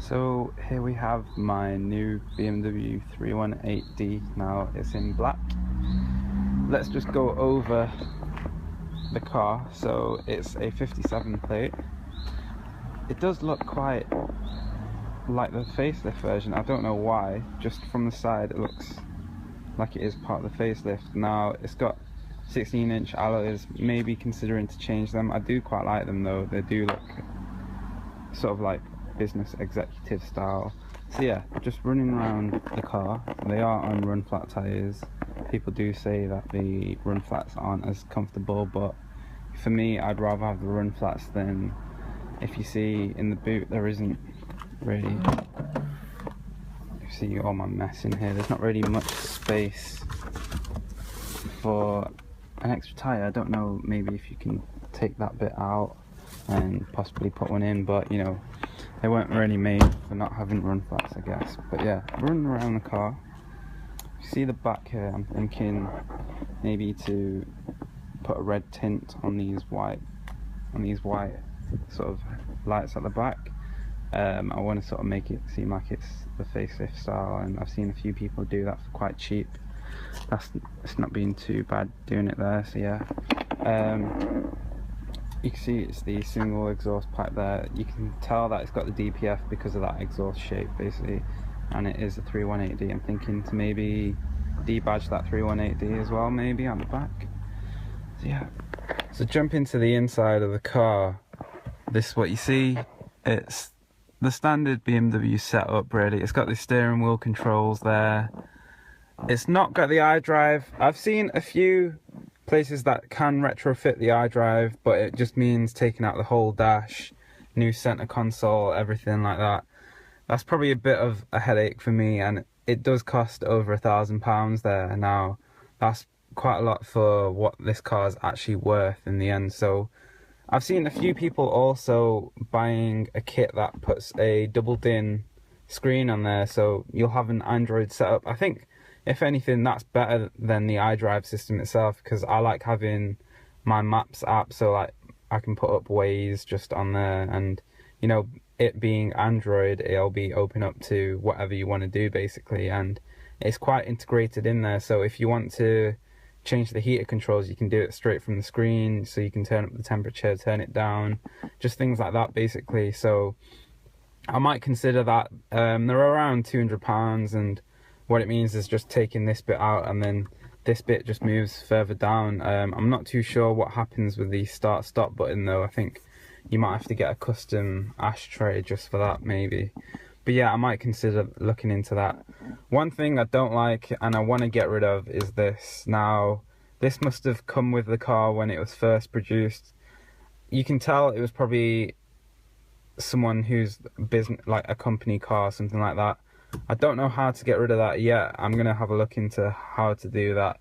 So here we have my new Bmw 318D. Now it's in black. Let's just go over the car. So it's a 57 plate. It does look quite like the facelift version. I don't know why. Just from the side it looks like it is part of the facelift. Now it's got 16-inch alloys, maybe considering to change them. I do quite like them though. They do look sort of like business executive style. So yeah, just running around the car. They are on run flat tires. People do say that the run flats aren't as comfortable, but for me I'd rather have the run flats than, if you see in the boot there isn't really, you see all my mess in here, there's not really much space for an extra tire. I don't know, maybe if you can take that bit out and possibly put one in, but you know, they weren't really made for not having run flats, I guess. But yeah, running around the car, you see the back here, I'm thinking maybe to put a red tint on these white sort of lights at the back. I want to sort of make it seem like it's the facelift style, and I've seen a few people do that for quite cheap. It's not been too bad doing it there. So yeah, you can see it's the single exhaust pipe there. You can tell that it's got the DPF because of that exhaust shape basically, and it is a 318D. I'm thinking to maybe debadge that 318D as well, maybe on the back. So yeah, so jump into the inside of the car. This is what you see. It's the standard BMW setup really. It's got the steering wheel controls there. It's not got the iDrive. I've seen a few places that can retrofit the iDrive, but it just means taking out the whole dash, new center console, everything like that. That's probably a bit of a headache for me, and it does cost over £1,000 there. Now that's quite a lot for what this car is actually worth in the end. So I've seen a few people also buying a kit that puts a double DIN screen on there, so you'll have an Android setup. I think if anything that's better than the iDrive system itself, because I like having my Maps app, so like I can put up Waze just on there, and you know, it being Android, it'll be open up to whatever you want to do basically, and it's quite integrated in there. So if you want to change the heater controls, you can do it straight from the screen, so you can turn up the temperature, turn it down, just things like that basically. So I might consider that. They're around £200, and what it means is just taking this bit out and then this bit just moves further down. I'm not too sure what happens with the start stop button though. I think you might have to get a custom ashtray just for that maybe. But yeah, I might consider looking into that. One thing I don't like and I want to get rid of is this. Now, this must have come with the car when it was first produced. You can tell it was probably someone who's business, like a company car, something like that. I don't know how to get rid of that yet. I'm going to have a look into how to do that.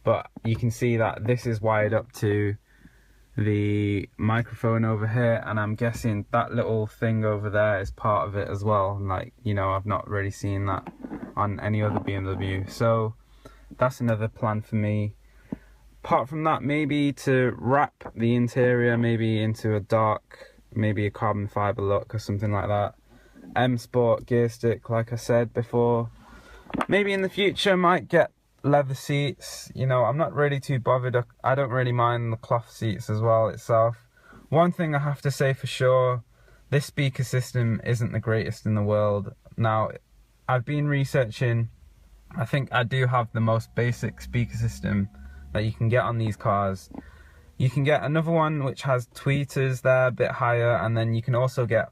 But you can see that this is wired up to the microphone over here, and I'm guessing that little thing over there is part of it as well. Like, you know, I've not really seen that on any other BMW. So that's another plan for me. Apart from that, maybe to wrap the interior maybe into a dark, maybe a carbon fiber look or something like that. M Sport gear stick, like I said before. Maybe in the future might get leather seats. You know, I'm not really too bothered. I don't really mind the cloth seats as well itself. One thing I have to say for sure, this speaker system isn't the greatest in the world. Now, I've been researching. I think I do have the most basic speaker system that you can get on these cars. You can get another one which has tweeters there, a bit higher, and then you can also get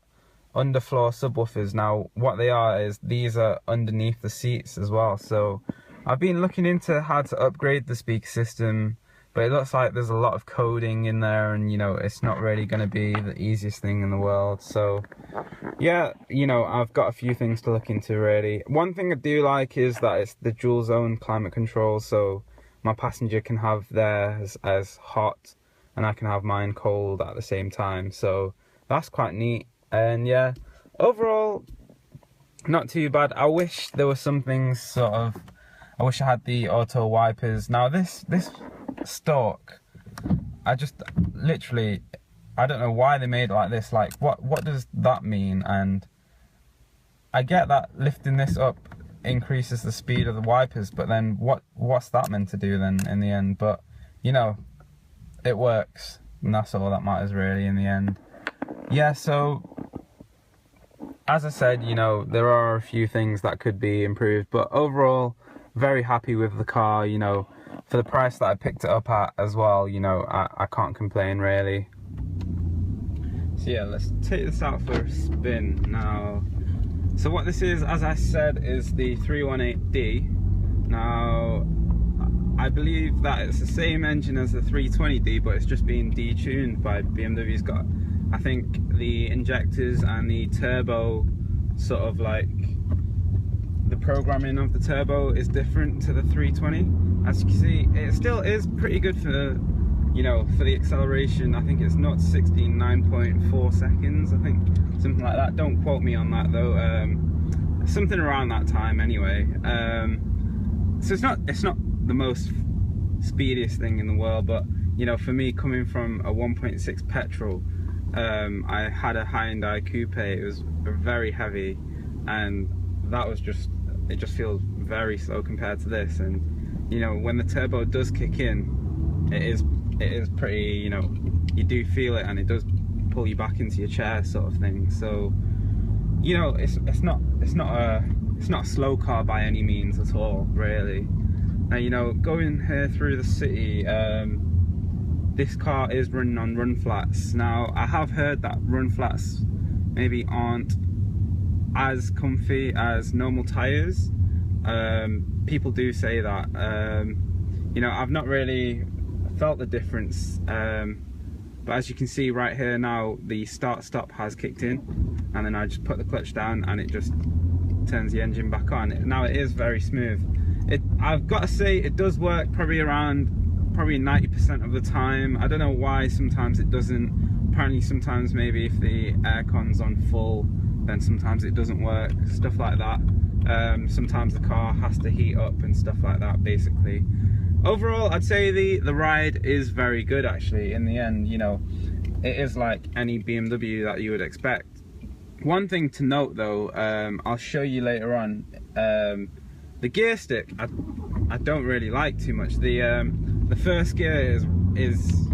underfloor subwoofers. Now what they are is these are underneath the seats as well. So I've been looking into how to upgrade the speaker system, but it looks like there's a lot of coding in there, and you know, it's not really going to be the easiest thing in the world. So yeah, you know, I've got a few things to look into really. One thing I do like is that it's the dual zone climate control, so my passenger can have theirs as hot and I can have mine cold at the same time. So that's quite neat. And yeah, overall, not too bad. I wish there were some things sort of, I wish I had the auto wipers. Now this stalk, I just literally, I don't know why they made it like this. Like what does that mean? And I get that lifting this up increases the speed of the wipers, but then what's that meant to do then in the end? But you know, it works, and that's all that matters really in the end. Yeah, so as I said, you know, there are a few things that could be improved, but overall, very happy with the car. You know, for the price that I picked it up at as well, you know, I can't complain really. So yeah, let's take this out for a spin now. So what this is, as I said, is the 318D. Now, I believe that it's the same engine as the 320D, but it's just been detuned by BMW. It's got, I think, the injectors and the turbo, sort of like, the programming of the turbo is different to the 320. As you can see, it still is pretty good for, you know, for the acceleration. I think it's 0 to 60 in 9.4 seconds, I think, something like that. Don't quote me on that though. Something around that time anyway. So it's not the most speediest thing in the world, but you know, for me, coming from a 1.6 petrol, I had a Hyundai Coupe. It was very heavy, and that was just, it just feels very slow compared to this. And you know, when the turbo does kick in, it is pretty, you know, you do feel it, and it does pull you back into your chair, sort of thing. So you know, it's not a slow car by any means at all, really. Now, you know, going here through the city, this car is running on run flats. Now, I have heard that run flats maybe aren't as comfy as normal tyres. People do say that. You know, I've not really felt the difference, but as you can see right here now, the start-stop has kicked in, and then I just put the clutch down and it just turns the engine back on. Now it is very smooth. I've got to say, it does work probably 90% of the time. I don't know why sometimes it doesn't. Apparently sometimes maybe if the aircon's on full, then sometimes it doesn't work, stuff like that. Sometimes the car has to heat up and stuff like that, basically. Overall, I'd say the ride is very good actually in the end. You know, it is like any BMW that you would expect. One thing to note though, I'll show you later on, the gear stick I don't really like too much. The first gear is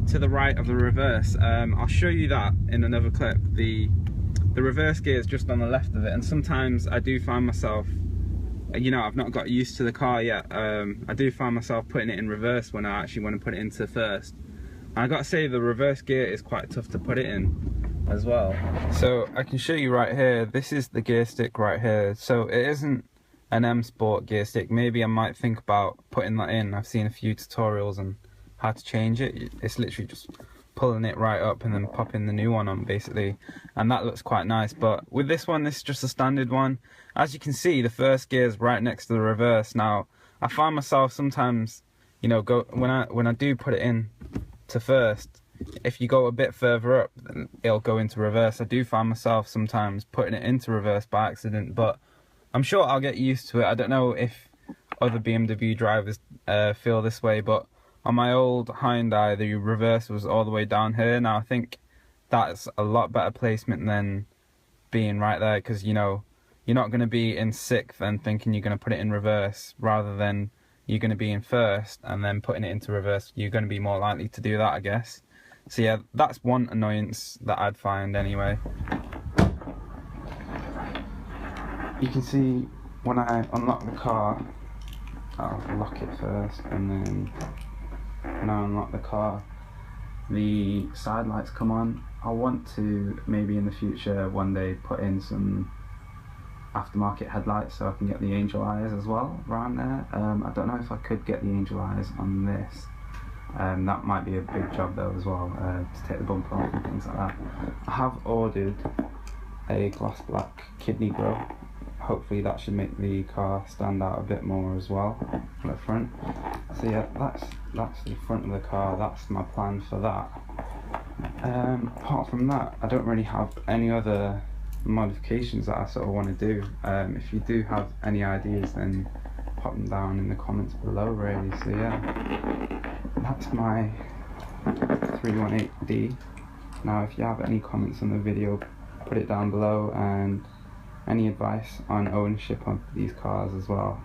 to the right of the reverse. I'll show you that in another clip. The reverse gear is just on the left of it, and sometimes I do find myself, you know, I've not got used to the car yet. I do find myself putting it in reverse when I actually want to put it into first. And I gotta say, the reverse gear is quite tough to put it in as well. So I can show you right here, this is the gear stick right here. So it isn't an M Sport gear stick. Maybe I might think about putting that in. I've seen a few tutorials on how to change it. It's literally just pulling it right up and then popping the new one on, basically, and that looks quite nice. But with this one, this is just a standard one. As you can see, the first gear is right next to the reverse. Now I find myself sometimes, you know, when I do put it in to first, if you go a bit further up, then it'll go into reverse. I do find myself sometimes putting it into reverse by accident, but I'm sure I'll get used to it. I don't know if other BMW drivers feel this way, but on my old Hyundai, the reverse was all the way down here. Now I think that's a lot better placement than being right there, because you know, you're not going to be in sixth and thinking you're going to put it in reverse, rather than you're going to be in first and then putting it into reverse. You're going to be more likely to do that, I guess. So yeah, that's one annoyance that I'd find anyway. You can see when I unlock the car, I'll lock it first, and then when I unlock the car, the side lights come on. I want to maybe in the future one day put in some aftermarket headlights so I can get the angel eyes as well around there. I don't know if I could get the angel eyes on this. That might be a big job though as well, to take the bumper off and things like that. I have ordered a gloss black kidney grille. Hopefully that should make the car stand out a bit more as well at the front. So yeah, that's the front of the car. That's my plan for that. Apart from that, I don't really have any other modifications that I sort of want to do. If you do have any ideas, then pop them down in the comments below, really. So yeah, that's my 318D. Now if you have any comments on the video, put it down below, and any advice on ownership of these cars as well?